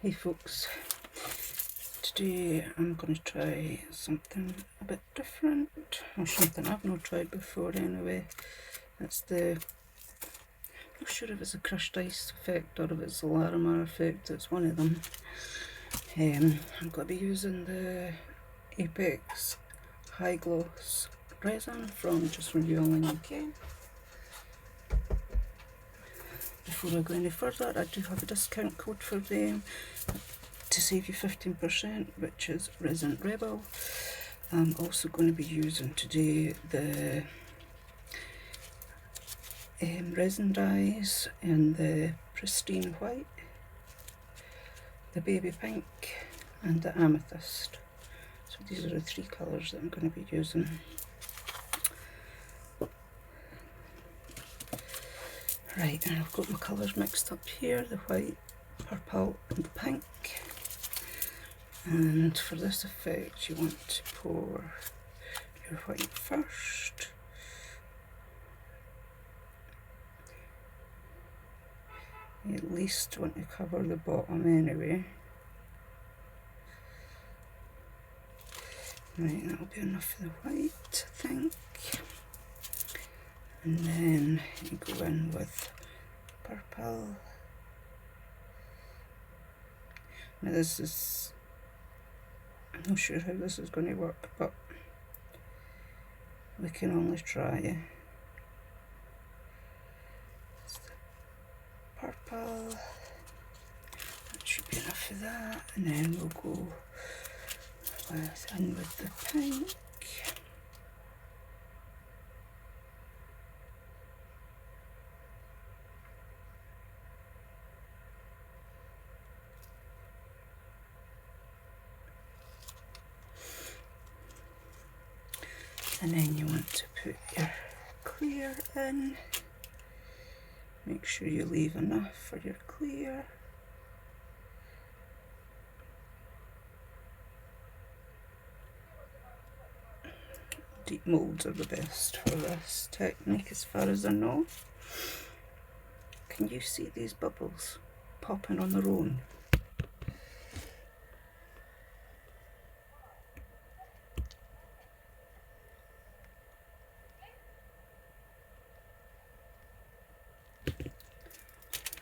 Hey folks, today I'm going to try something a bit different, or something I've not tried before anyway. It's I'm not sure if it's a crushed ice effect or if it's a larimar effect, it's one of them. I'm going to be using the Apex High Gloss resin from Just Renewing UK. Before I go any further, I do have a discount code for them to save you 15%, which is Resin Rebel. I'm also going to be using today the resin dyes in the pristine white, the baby pink and the amethyst. So these are the three colours that I'm going to be using. Right, and I've got my colours mixed up here, the white, purple and the pink. And for this effect you want to pour your white first. You at least want to cover the bottom anyway. Right, that'll be enough for the white, I think. And then you go in with purple. Now this is, I'm not sure how this is going to work, but we can only try. It's the purple, that should be enough of that, and then we'll go in with the pink. And then you want to put your clear in. Make sure you leave enough for your clear. Deep moulds are the best for this technique as far as I know. Can you see these bubbles popping on their own?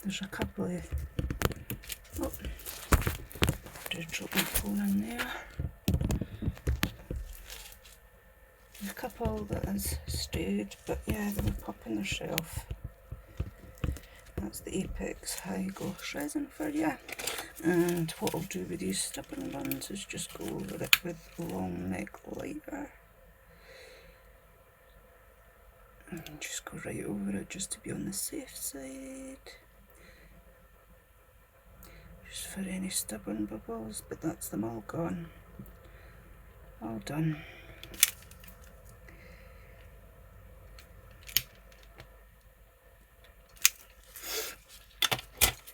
There's a couple of, oh, just drop my phone in there. There's a couple that has stayed, but yeah, they were popping themselves. That's the Apex High Gloss resin for you. And what I'll do with these stubborn ones is just go over it with long neck lighter. And just go right over it just to be on the safe side. Just for any stubborn bubbles, but that's them all gone. All done.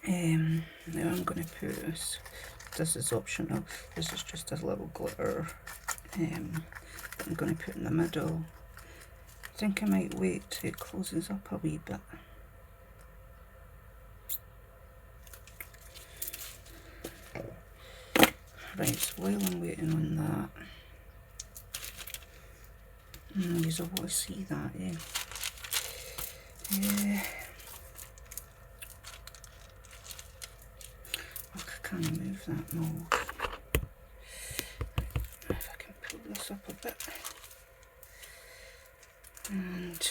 Now I'm going to put this is optional, this is just a little glitter that I'm going to put in the middle. I think I might wait till it closes up a wee bit. Right, so while I'm waiting on that, you'll want to see that, I can't move that mould. If I can pull this up a bit. And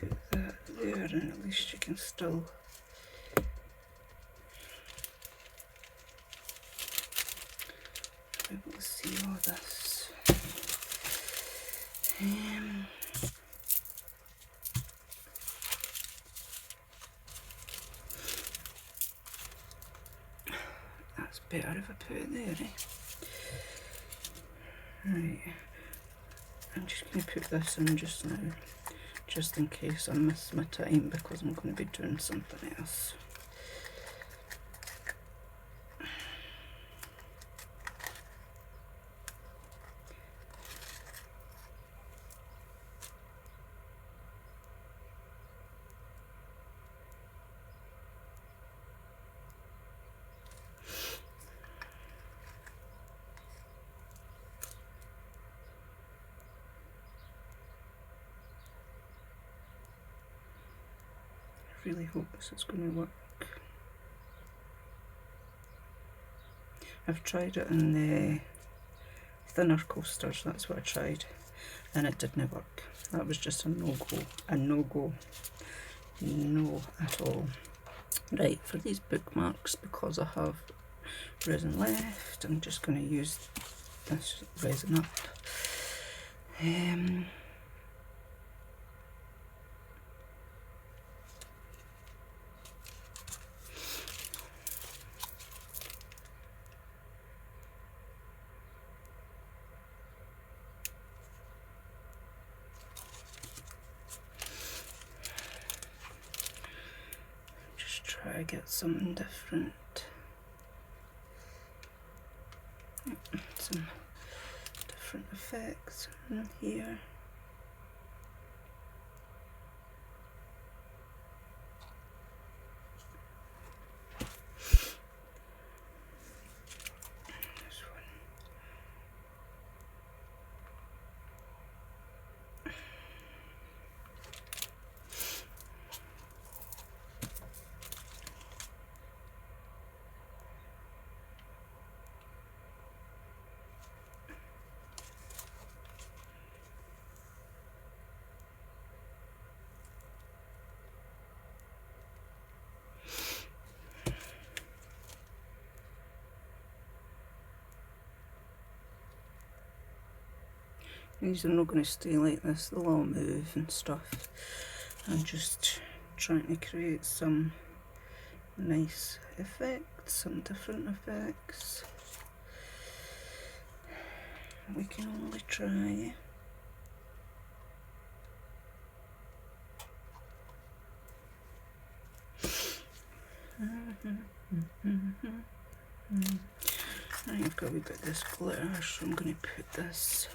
put that there, and at least you can still be able to see all this. That's better if I put it there, Right, I'm just going to put this in just now, just in case I miss my time, because I'm going to be doing something else. really hope this is going to work. I've tried it in the thinner coasters, that's what I tried, and it didn't work. That was just a no-go, no at all. Right, for these bookmarks, because I have resin left, I'm just going to use this resin up. Just try to get something different. Some different effects in here. These are not going to stay like this, they'll all move and stuff. I'm just trying to create some nice effects, some different effects. We can only try. I think I've got a wee bit of this glitter, so I'm going to put this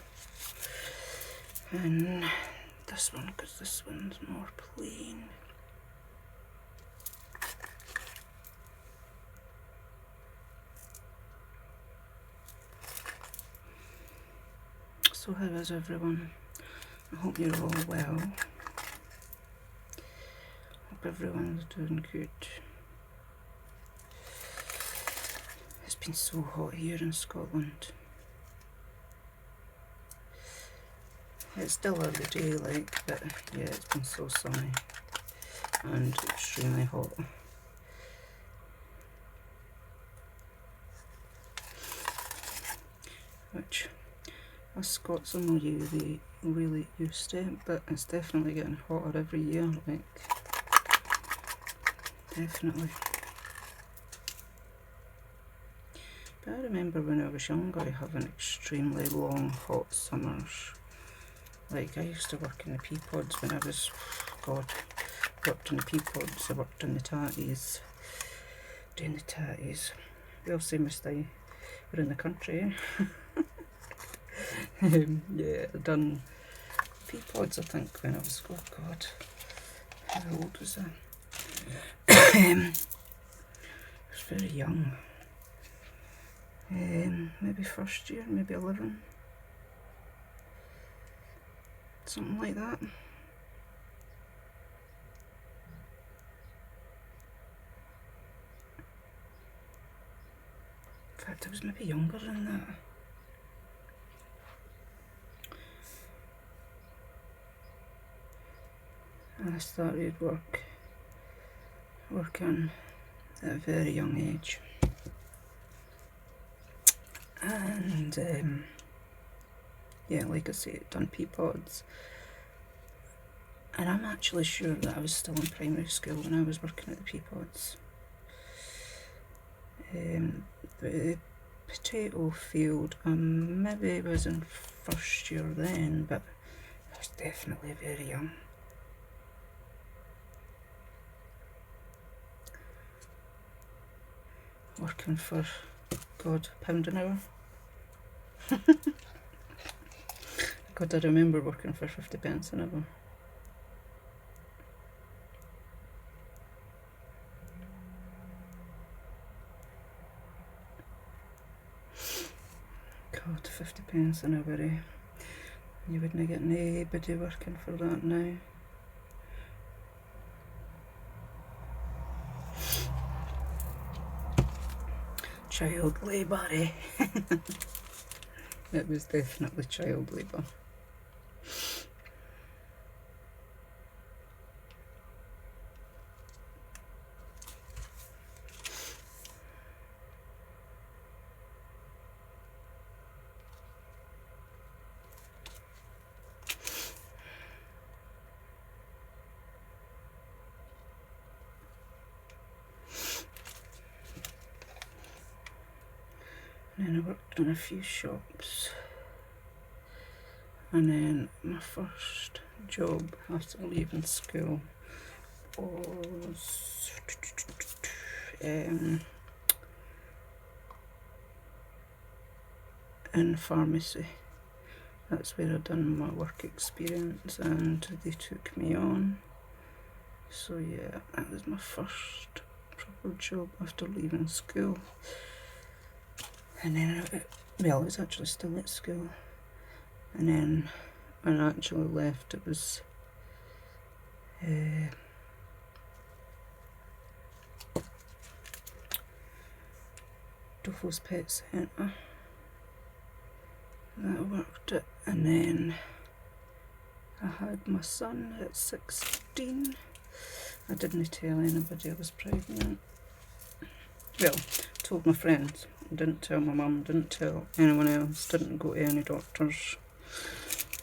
in this one because this one's more plain. So how is everyone? I hope you're all well. Hope everyone's doing good. It's been so hot here in Scotland. It's still early day, like, but yeah, it's been so sunny and extremely hot. Which us Scots are not really used to it, but it's definitely getting hotter every year, like, definitely. But I remember when I was younger having extremely long hot summers. Like, I used to work in the pea pods when I was, God, worked in the pea pods, I worked in the tatties, doing the tatties. Well, same as they were in the country. Yeah, I'd done pea pods, I think, when I was, oh God, how old was I? I was very young. Maybe first year, maybe 11. Something like that. In fact, I was maybe younger than that. And I started working at a very young age. And yeah, like I say, done pea pods. And I'm actually sure that I was still in primary school when I was working at the pea pods. The potato field, maybe was in first year then, but I was definitely very young. Working for, God, £1 an hour. God, I remember working for 50p an hour. God, 50p an hour, eh? You wouldn't get anybody working for that now. child labour, eh? It was definitely child labour. And then I worked in a few shops, and then my first job after leaving school was in pharmacy. That's where I done my work experience, and they took me on. So yeah, that was my first proper job after leaving school. And then, well, I was actually still at school. And then when I actually left, it was Duffel's Pet Centre that I worked at. And then I had my son at 16. I didn't tell anybody I was pregnant. Well, told my friends. Didn't tell my mum, didn't tell anyone else, didn't go to any doctors.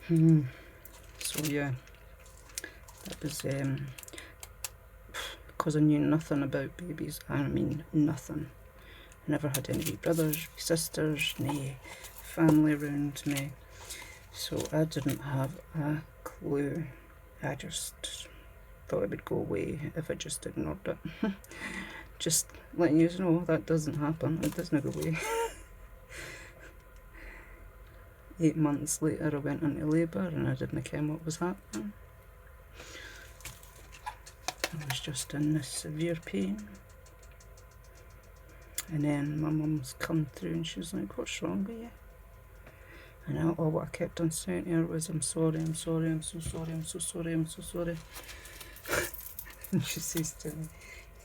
So yeah, that was because I knew nothing about babies. I mean nothing. I never had any wee brothers, wee sisters, no family around me. So I didn't have a clue. I just thought it would go away if I just ignored it. Just letting you know that doesn't happen. It doesn't go away. 8 months later I went into labour and I didn't care what was happening. I was just in this severe pain. And then my mum's come through and she was like, "What's wrong with you?" And all what I kept on saying to her was, "I'm sorry, I'm sorry, I'm so sorry, I'm so sorry, I'm so sorry." And she says to me,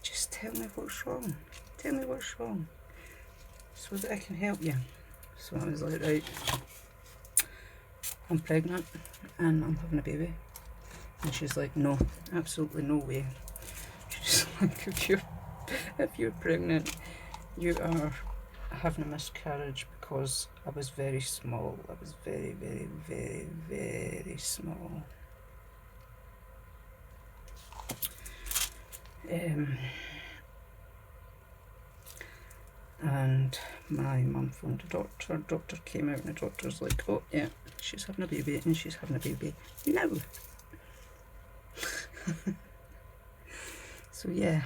"Just tell me what's wrong. Tell me what's wrong so that I can help you." So I was like, "Right, I'm pregnant and I'm having a baby." And she's like, "No, absolutely no way." She's like, if you're pregnant, you are having a miscarriage because I was very small. I was very, very, very, very small. And my mum phoned the doctor came out and the doctor's like, "Oh yeah, she's having a baby and she's having a baby now." So yeah,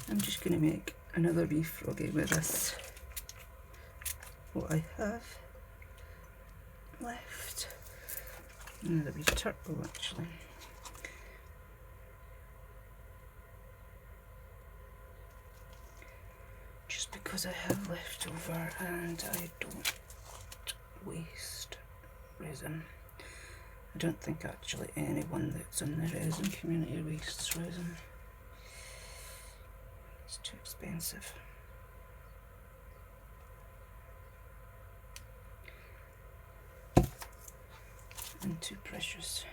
I'm just going to make another wee froggy with this, what I have left. Another wee turtle actually. Just because I have left over and I don't waste resin. I don't think actually anyone that's in the resin community wastes resin. It's too expensive. And too precious.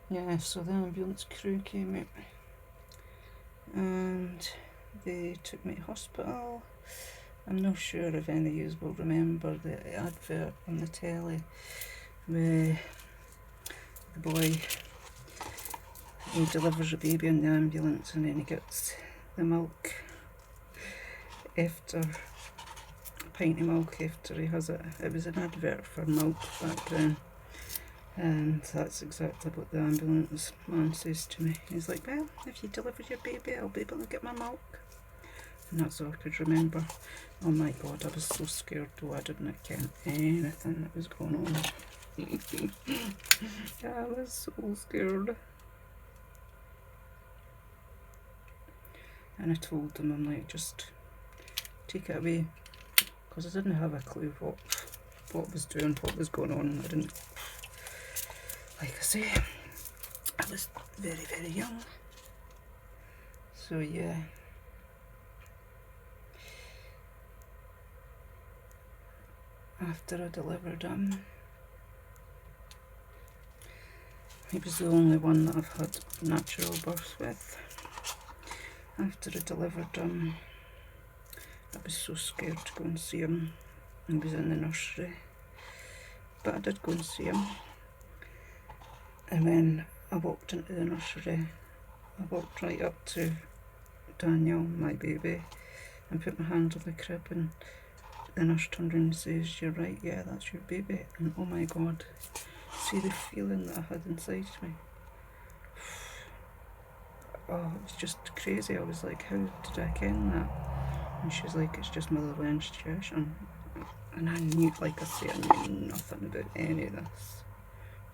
Yeah, so the ambulance crew came out and they took me to hospital. I'm not sure if any of you will remember the advert on the telly where the boy, he delivers a baby in the ambulance and then he gets the milk after, a pint of milk after he has it. It was an advert for milk back then, and that's exactly what the ambulance man says to me. He's like, "Well, if you deliver your baby, I'll be able to get my milk." And that's all I could remember. Oh my god, I was so scared though. I didn't ken anything that was going on. I was so scared. And I told them, I'm like, "Just take it away," because I didn't have a clue what I was doing, what was going on. I didn't, like I say, I was very, very young. So yeah. after I delivered him. He was the only one that I've had natural birth with. After I delivered him, I was so scared to go and see him. He was in the nursery, but I did go and see him. And when I walked into the nursery, I walked right up to Daniel, my baby, and put my hand on the crib, and the nurse turned around and says, "You're right, yeah, that's your baby." And oh my God, see the feeling that I had inside me. Oh, it was just crazy. I was like, how did I ken that? And she's like, it's just motherly intuition. And I knew, like I say, I knew nothing about any of this.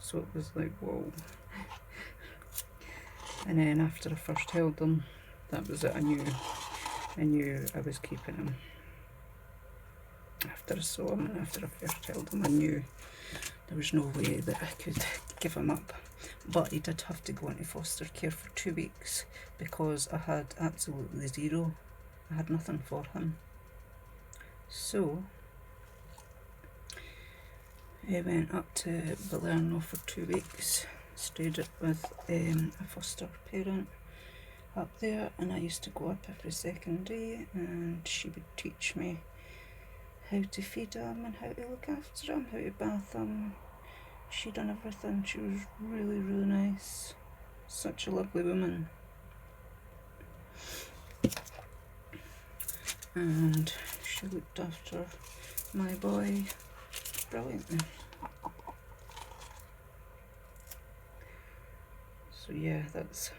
So it was like, whoa. And then after I first held him, that was it. I knew I was keeping him. After I saw him and after I first held him, I knew there was no way that I could give him up. But he did have to go into foster care for 2 weeks because I had absolutely zero. I had nothing for him. So he went up to Balerno for 2 weeks, stayed with a foster parent up there, and I used to go up every second day, and she would teach me how to feed him and how to look after him, how to bath him. She done everything. She was really, really nice. Such a lovely woman. And she looked after my boy brilliantly. So yeah, that's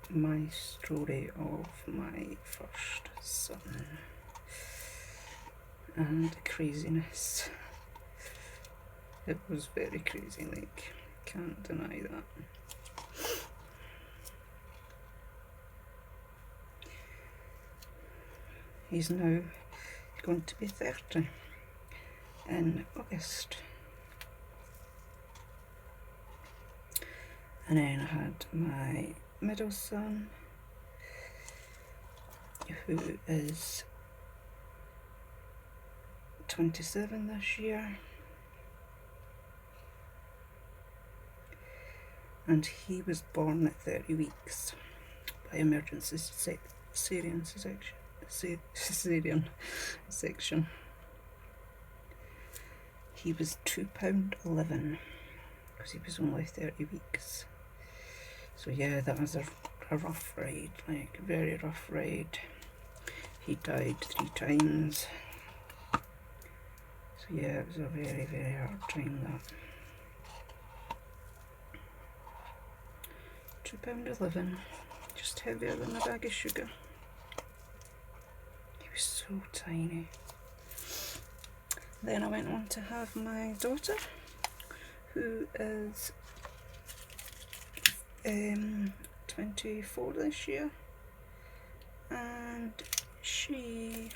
my story of my first son. And the craziness. It was very crazy, like, can't deny that. He's now going to be 30 in August. And then I had my middle son, who is 27 this year. And he was born at 30 weeks by emergency cesarean section. He was £2.11 because he was only 30 weeks. So yeah, that was a rough ride, like very rough ride. He died 3 times. So yeah, it was a very, very hard time, that. £2.11, just heavier than a bag of sugar. He was so tiny. Then I went on to have my daughter, who is 24 this year, and she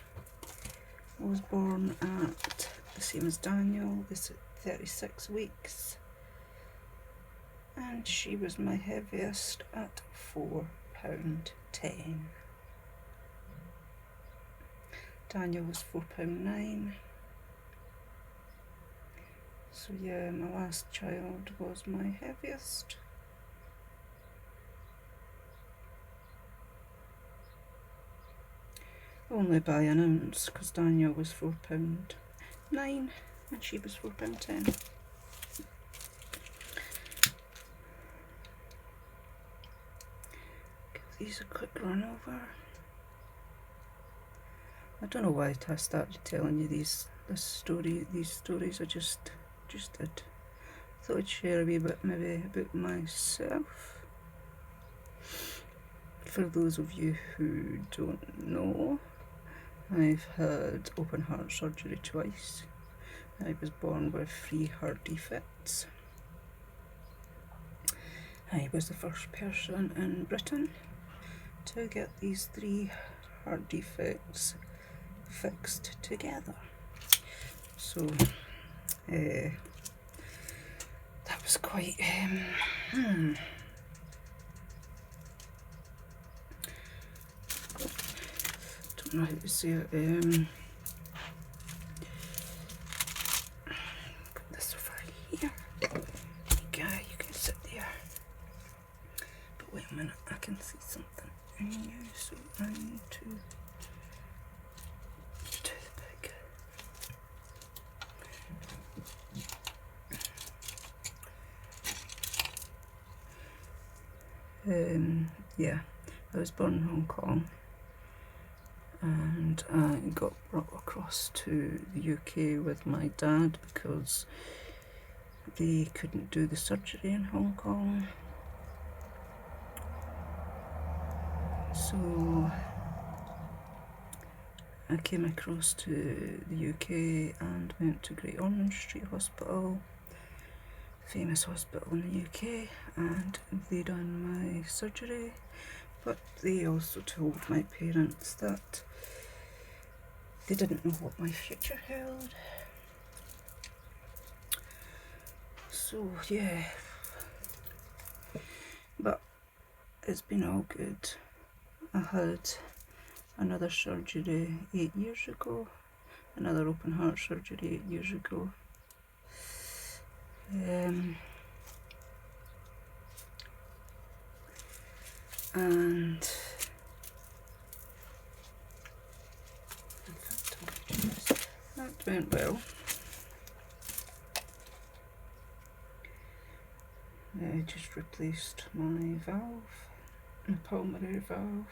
was born at the same as Daniel, this 36 weeks. And she was my heaviest at £4.10. Daniel was £4.9. So yeah, my last child was my heaviest. Only by an ounce, because Daniel was £4.9 and she was £4.10. These a quick run over. I don't know why I started telling you these stories. I just did. Thought I'd share a wee bit maybe about myself. For those of you who don't know, I've had open heart surgery twice. I was born with 3 heart defects. I was the first person in Britain to get these 3 heart defects fixed together. So that was quite don't know how to say it. can see something in you, so I need to toothpick. Yeah, I was born in Hong Kong, and I got brought across to the UK with my dad because they couldn't do the surgery in Hong Kong. So I came across to the UK and went to Great Ormond Street Hospital, famous hospital in the UK, and they done my surgery. But they also told my parents that they didn't know what my future held. So yeah, but it's been all good. I had another surgery 8 years ago, another open heart surgery 8 years ago. And that went well. I just replaced my valve, my pulmonary valve.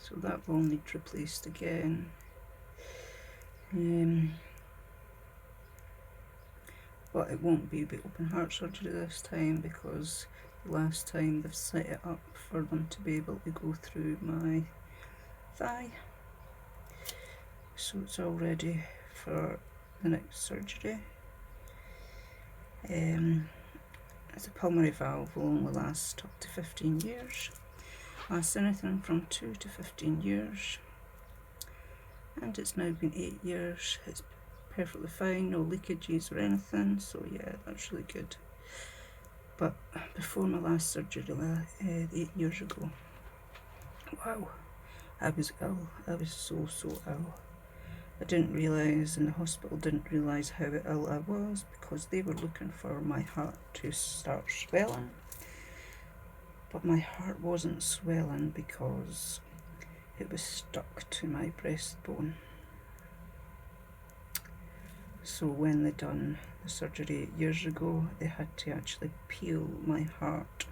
So that will need replaced again. But it won't be open heart surgery this time, because last time they've set it up for them to be able to go through my thigh. So it's all ready for the next surgery. As a pulmonary valve will only last up to 15 years. Lasts anything from 2 to 15 years. And it's now been 8 years. It's perfectly fine, no leakages or anything, so yeah, that's really good. But before my last surgery 8 years ago, wow, I was ill. I was so ill. I didn't realise, and the hospital didn't realise how ill I was, because they were looking for my heart to start swelling. But my heart wasn't swelling because it was stuck to my breastbone. So when they done the surgery 8 years ago, they had to actually peel my heart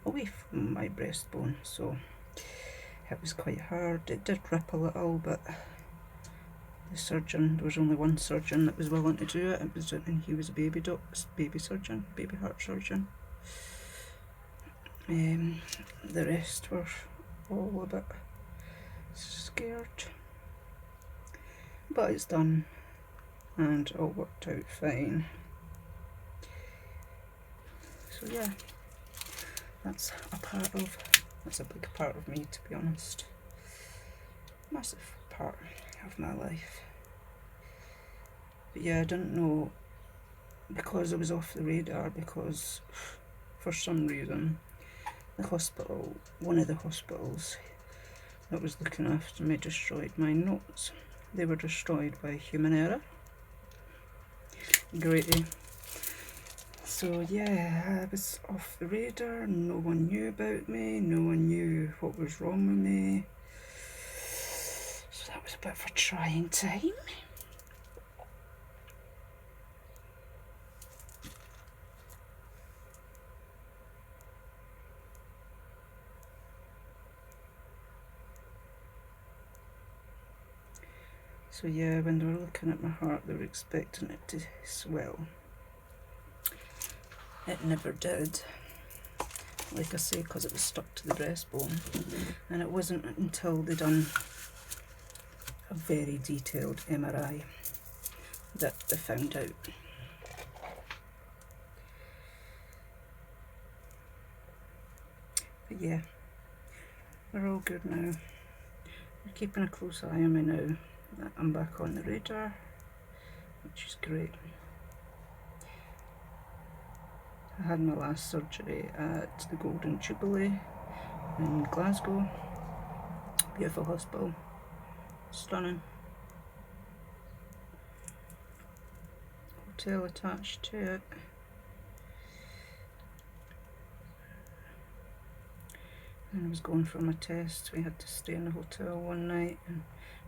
away from my breastbone. So it was quite hard. It did rip a little, but the surgeon, there was only one surgeon that was willing to do it. And he was a baby surgeon, baby heart surgeon. The rest were all a bit scared. But it's done, and all worked out fine. So yeah, that's a big part of me, to be honest. Massive part of my life. But yeah, I didn't know, because I was off the radar, because for some reason the hospital, one of the hospitals that was looking after me, destroyed my notes. They were destroyed by human error. Great. So yeah, I was off the radar. No one knew about me. No one knew what was wrong with me. So that was a bit of a trying time. So yeah, when they were looking at my heart, they were expecting it to swell. It never did. Like I say, because it was stuck to the breastbone. And it wasn't until they done a very detailed MRI that they found out. But yeah, we're all good now. They're keeping a close eye on me now that I'm back on the radar, which is great. I had my last surgery at the Golden Jubilee in Glasgow. Beautiful hospital, stunning. Hotel attached to it. And I was going for my test. We had to stay in the hotel one night and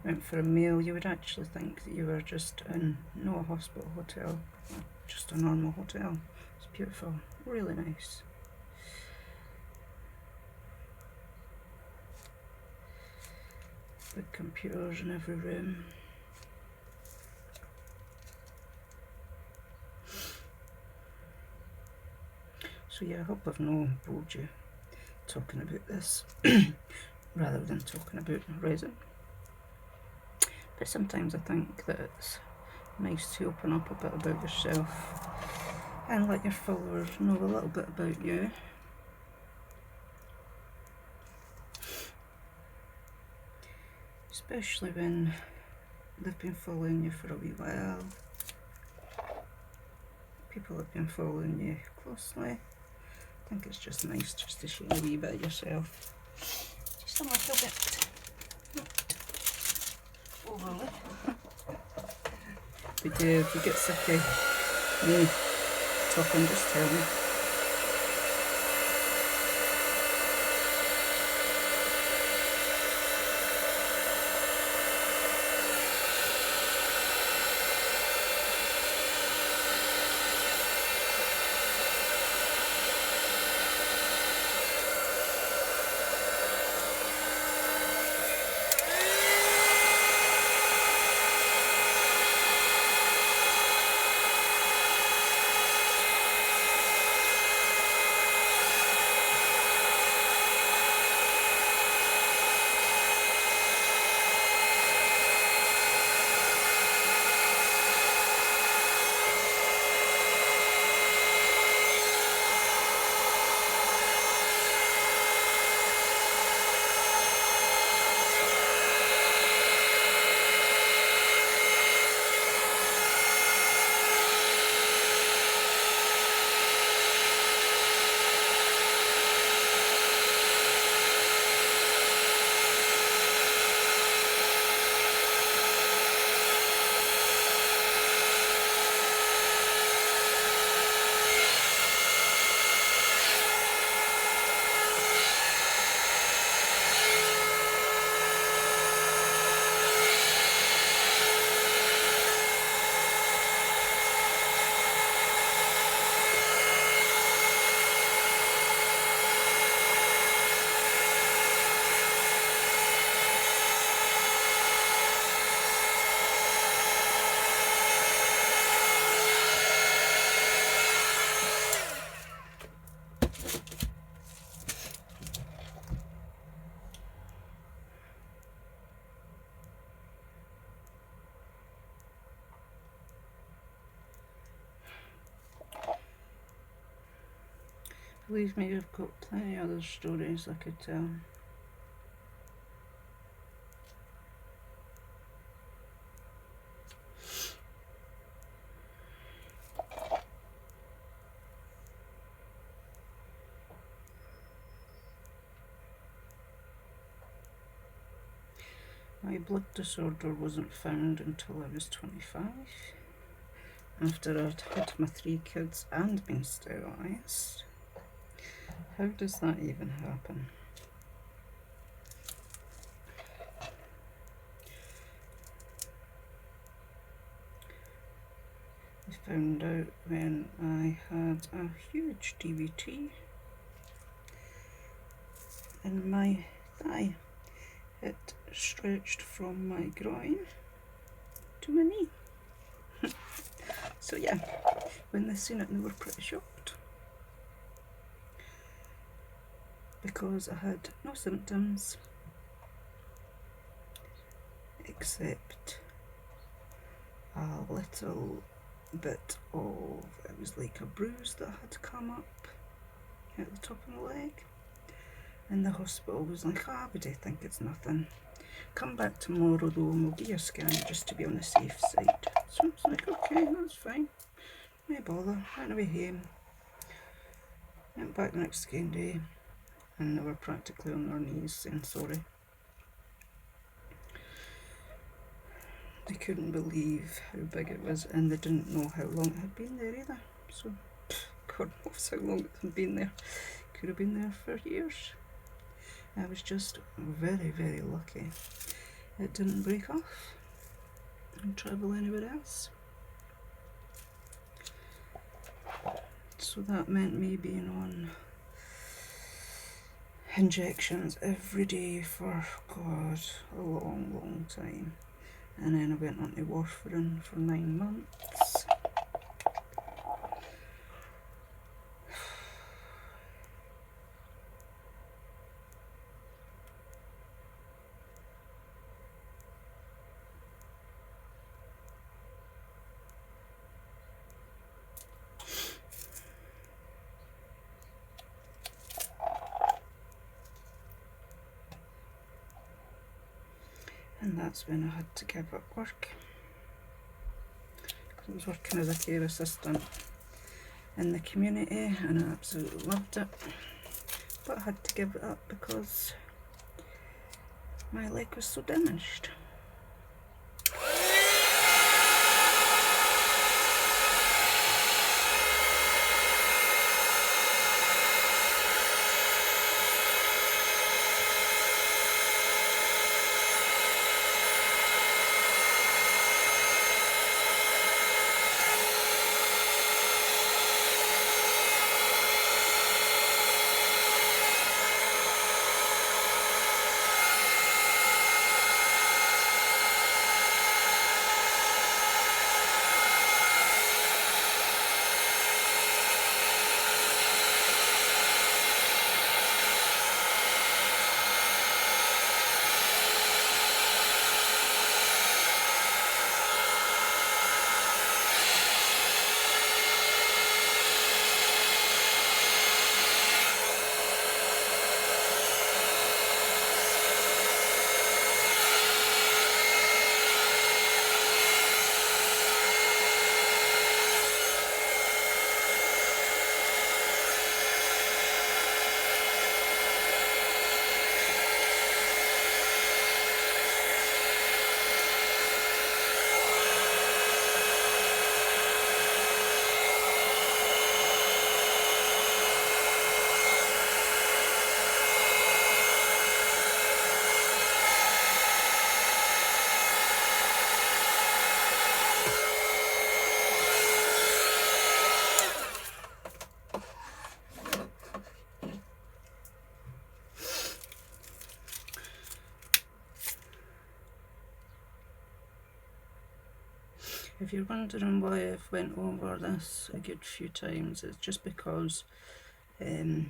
went for a meal. You would actually think that you were just in, not a hospital hotel, just a normal hotel. It's beautiful, really nice. Big computers in every room. So yeah, I hope I've not bored you talking about this rather than talking about resin. But sometimes I think that it's nice to open up a bit about yourself and let your followers know a little bit about you. Especially when they've been following you for a wee while. People have been following you closely. I think it's just nice just to share a wee bit of yourself. Just a little bit. Not overly. But yeah, if you get sick of me talking, just tell me. Believe me, I've got plenty of other stories I could tell. My blood disorder wasn't found until I was 25, after I'd had my 3 kids and been sterilised. How does that even happen? I found out when I had a huge DVT in my thigh. It stretched from my groin to my knee. So yeah, when they seen it, they were pretty shocked, because I had no symptoms except a little bit of, it was like a bruise that had come up at the top of my leg, and the hospital was like, but I think it's nothing. Come back tomorrow though and we'll do a scan just to be on the safe side. So I was like, okay, that's fine, no bother. Went away home, Went back the next skiing day and they were practically on their knees saying sorry. They couldn't believe how big it was, and they didn't know how long it had been there either. So, God knows how long it had been there. Could have been there for years. I was just very, very lucky. It didn't break off and travel anywhere else. So that meant me being on injections every day for, God, a long, long time. And then I went on to warfarin for 9 months. And that's when I had to give up work. I was working as a care assistant in the community and I absolutely loved it. But I had to give it up because my leg was so damaged. If you're wondering why I've went over this a good few times, it's just because the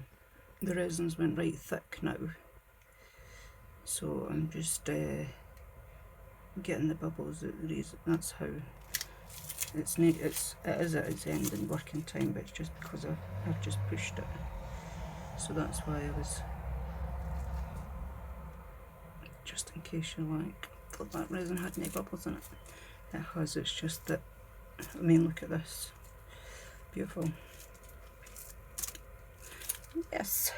resins went right thick now. So I'm just getting the bubbles out the resin. That's how it is at its end in working time, but it's just because I've just pushed it. So that's why I was, just in case you thought that resin had any bubbles in it. It has, it's just that, I mean, look at this. Beautiful. Yes.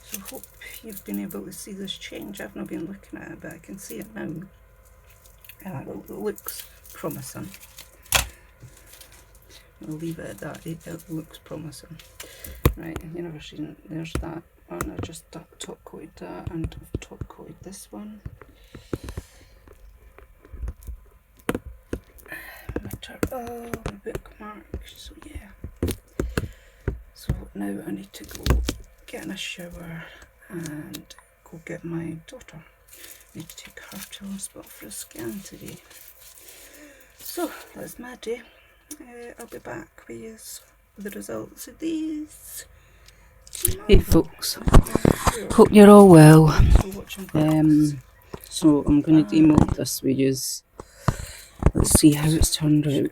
So I hope you've been able to see this change. I've not been looking at it, but I can see it now. It looks promising. I'll leave it at that. It looks promising. Right, you never seen it. There's that one. I just top coated that, and I've top coated this one. Oh, my bookmarks. So yeah. So now I need to go get in a shower and go get my daughter. I need to take her to hospital for a scan today. So that's my day. I'll be back with the results of these. Hey folks, hope you're all well. So I'm going to demo this with you. Let's see how it's turned out.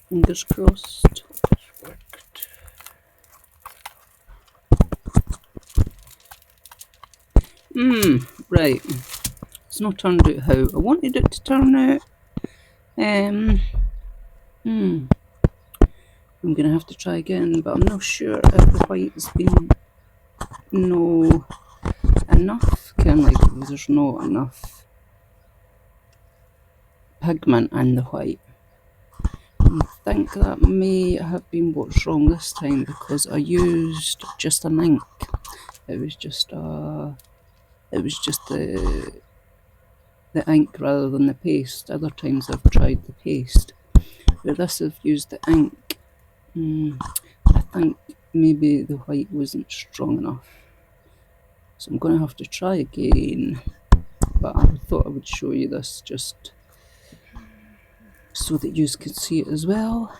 Fingers crossed. Right. It's not turned out how I wanted it to turn out, Hmm. I'm going to have to try again, but I'm not sure if the white's been no enough. Kind of like there's not enough pigment in the white. I think that may have been what's wrong this time, because I used just an ink. It was just the ink rather than the paste. Other times I've tried the paste, but this I've used the ink. I think maybe the white wasn't strong enough, so I'm going to have to try again. But I thought I would show you this just so that you could see it as well.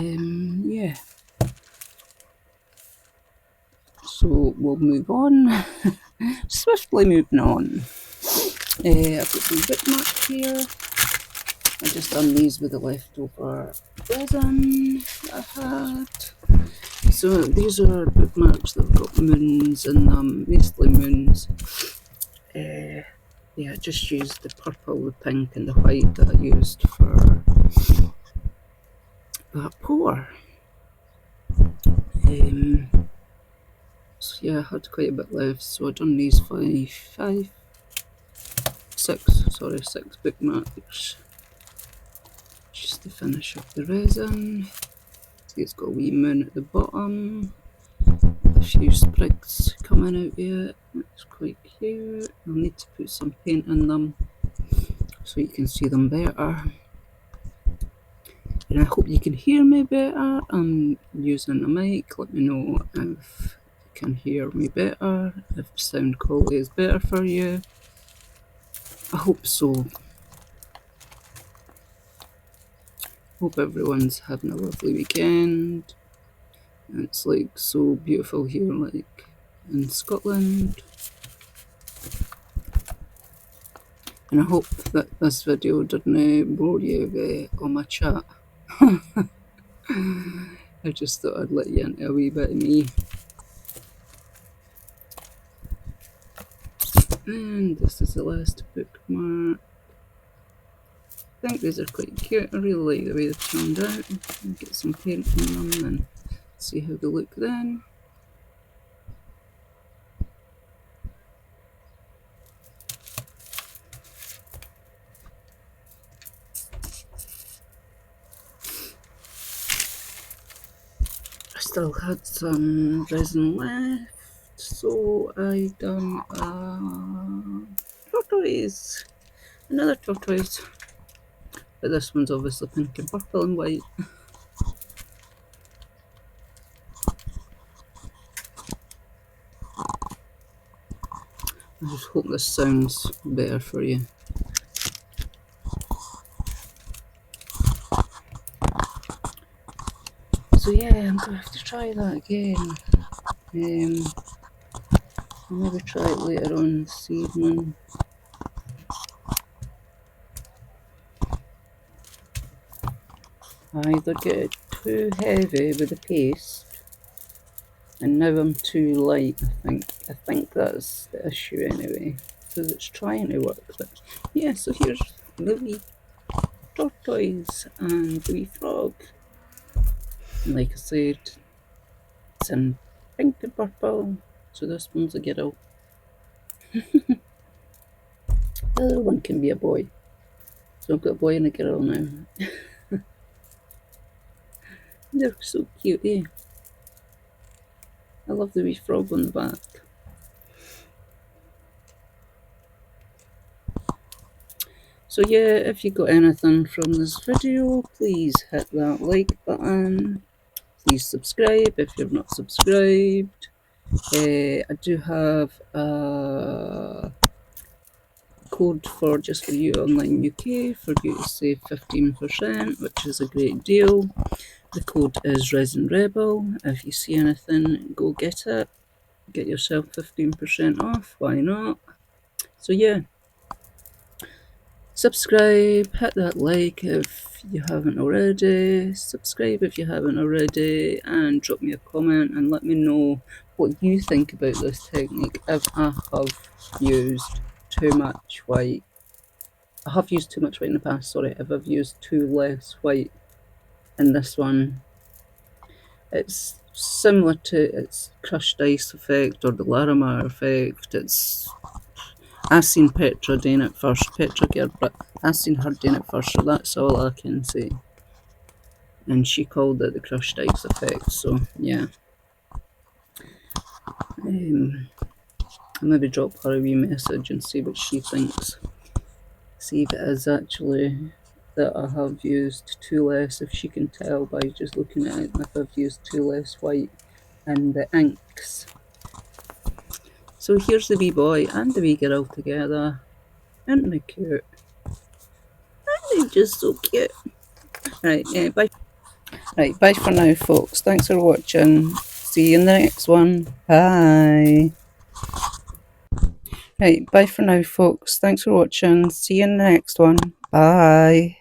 Yeah. So we'll move on. Swiftly moving on. I've got some bookmark here. I just done these with the leftover resin that I had. So these are bookmarks that have got moons in them, mostly moons. Yeah, I just used the purple, the pink and the white that I used for that pour. So yeah, I had quite a bit left, so I've done these six bookmarks. Just to finish up the resin. See, it's got a wee moon at the bottom. A few sprigs coming out of it. That's quite cute. I'll need to put some paint in them so you can see them better. And I hope you can hear me better. I'm using a mic. Let me know if you can hear me better, if sound quality is better for you. I hope so. Hope everyone's having a lovely weekend. It's like so beautiful here, like in Scotland. And I hope that this video didn't bore you with all my chat. I just thought I'd let you into a wee bit of me. And this is the last bookmark. I think these are quite cute. I really like the way they've turned out. I'll get some paint on them and see how they look then. I still had some resin left, so I done a tortoise. Another tortoise. But this one's obviously pink and purple and white. I just hope this sounds better for you. So yeah, I'm going to have to try that again. I'll maybe try it later on this evening. I either get it too heavy with the paste, and now I'm too light. I think that's the issue anyway, because it's trying to work. But yeah, so here's the wee tortoise and the wee frog. And like I said, it's in pink and purple, so this one's a girl. The other one can be a boy. So I've got a boy and a girl now. They're so cute, eh? I love the wee frog on the back. So yeah, if you got anything from this video, please hit that like button. Please subscribe if you're not subscribed. I do have a code for just for you online UK for you to save 15%, which is a great deal. The code is Resin Rebel. If you see anything, go get it. Get yourself 15% off. Why not? So yeah. Subscribe, hit that like if you haven't already, subscribe if you haven't already, and drop me a comment and let me know what you think about this technique if I have used too much white. I have used too much white in the past, sorry, if I've used too less white in this one. It's similar to its crushed ice effect or the larimar effect. I seen Petra doing it first, Petra Gerber, I seen her doing it first, so that's all I can say. And she called it the crushed ice effect, so yeah. I'll maybe drop her a wee message and see what she thinks. See if it is actually that I have used too less, if she can tell by just looking at it, if I've used too less white in the inks. So here's the wee boy and the wee girl together. Aren't they cute? Aren't they just so cute? Right, bye. Right, bye for now, folks. Thanks for watching. See you in the next one. Bye. Right, bye for now, folks. Thanks for watching. See you in the next one. Bye.